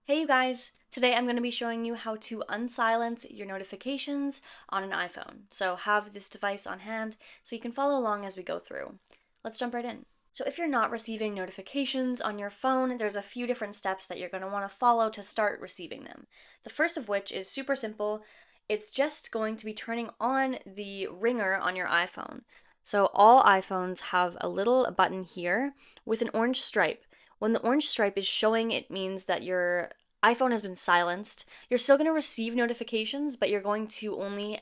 Hey you guys! Today I'm going to be showing you how to unsilence your notifications on an iPhone. So have this device on hand so you can follow along as we go through. Let's jump right in. So if you're not receiving notifications on your phone, there's a few different steps that you're going to want to follow to start receiving them. The first of which is super simple. It's just going to be turning on the ringer on your iPhone. So all iPhones have a little button here with an orange stripe. When the orange stripe is showing, it means that your iPhone has been silenced. You're still going to receive notifications, but you're going to only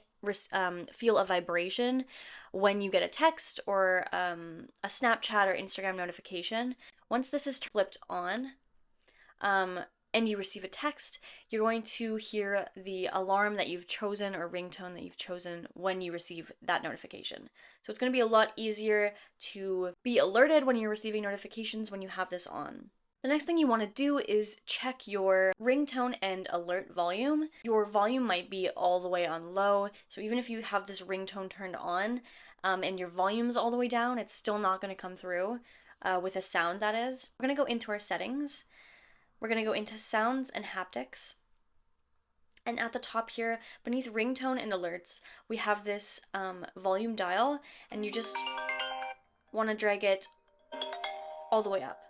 feel a vibration when you get a text or a Snapchat or Instagram notification. Once this is flipped on, and you receive a text, you're going to hear the alarm that you've chosen or ringtone that you've chosen when you receive that notification. So it's going to be a lot easier to be alerted when you're receiving notifications when you have this on. The next thing you want to do is check your ringtone and alert volume. Your volume might be all the way on low, so even if you have this ringtone turned on and your volume's all the way down, it's still not going to come through with a sound, that is. We're going to go into our settings. We're going to go into sounds and haptics. And at the top here, beneath ringtone and alerts, we have this volume dial, and you just want to drag it all the way up.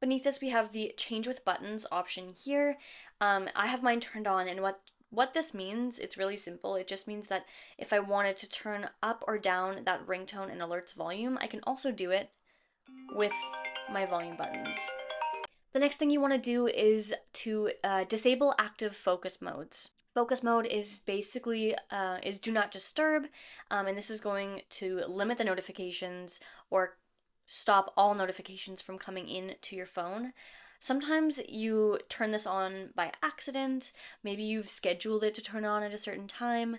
Beneath this, we have the change with buttons option here. I have mine turned on, and what this means, it's really simple. It just means that if I wanted to turn up or down that ringtone and alerts volume, I can also do it with my volume buttons. The next thing you want to do is to disable active focus modes. Focus mode is basically is do not disturb, and this is going to limit the notifications or stop all notifications from coming in to your phone. Sometimes you turn this on by accident, maybe you've scheduled it to turn on at a certain time,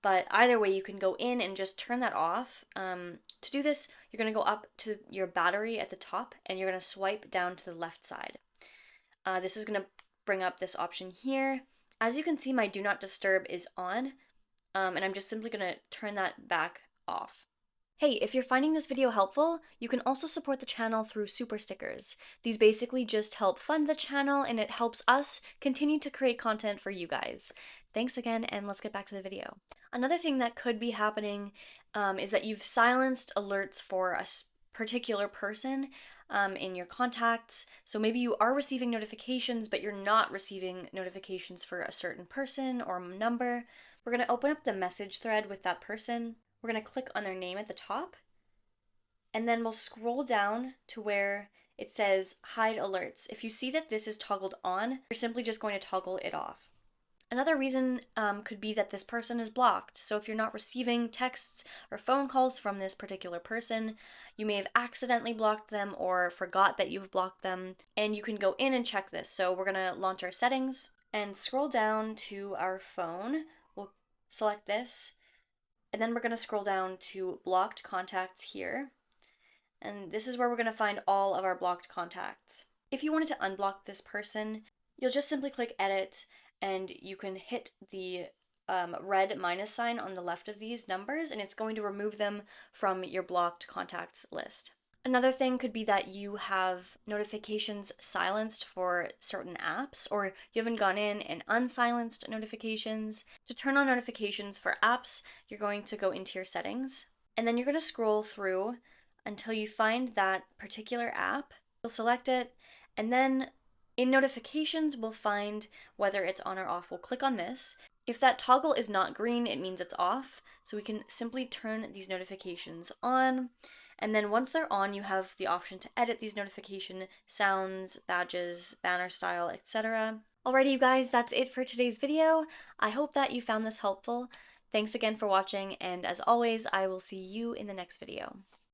but either way you can go in and just turn that off. To do this, you're going to go up to your battery at the top and you're going to swipe down to the left side. This is going to bring up this option here. As you can see, my do not disturb is on, and I'm just simply going to turn that back off. Hey, if you're finding this video helpful, you can also support the channel through super stickers. These basically just help fund the channel and it helps us continue to create content for you guys. Thanks again, and let's get back to the video. Another thing that could be happening is that you've silenced alerts for a particular person in your contacts. So maybe you are receiving notifications, but you're not receiving notifications for a certain person or number. We're going to open up the message thread with that person. We're going to click on their name at the top, and then we'll scroll down to where it says hide alerts. If you see that this is toggled on, you're simply just going to toggle it off. Another reason could be that this person is blocked. So if you're not receiving texts or phone calls from this particular person, you may have accidentally blocked them or forgot that you've blocked them, and you can go in and check this. So we're going to launch our settings and scroll down to our phone. We'll select this. And then we're going to scroll down to blocked contacts here. And this is where we're going to find all of our blocked contacts. If you wanted to unblock this person, you'll just simply click edit and you can hit the red minus sign on the left of these numbers and it's going to remove them from your blocked contacts list. Another thing could be that you have notifications silenced for certain apps, or you haven't gone in and unsilenced notifications. To turn on notifications for apps, you're going to go into your settings, and then you're going to scroll through until you find that particular app. You'll select it, and then in notifications, we'll find whether it's on or off. We'll click on this. If that toggle is not green, it means it's off, so we can simply turn these notifications on. And then once they're on, you have the option to edit these notification sounds, badges, banner style, etc. Alrighty, you guys, that's it for today's video. I hope that you found this helpful. Thanks again for watching, and as always, I will see you in the next video.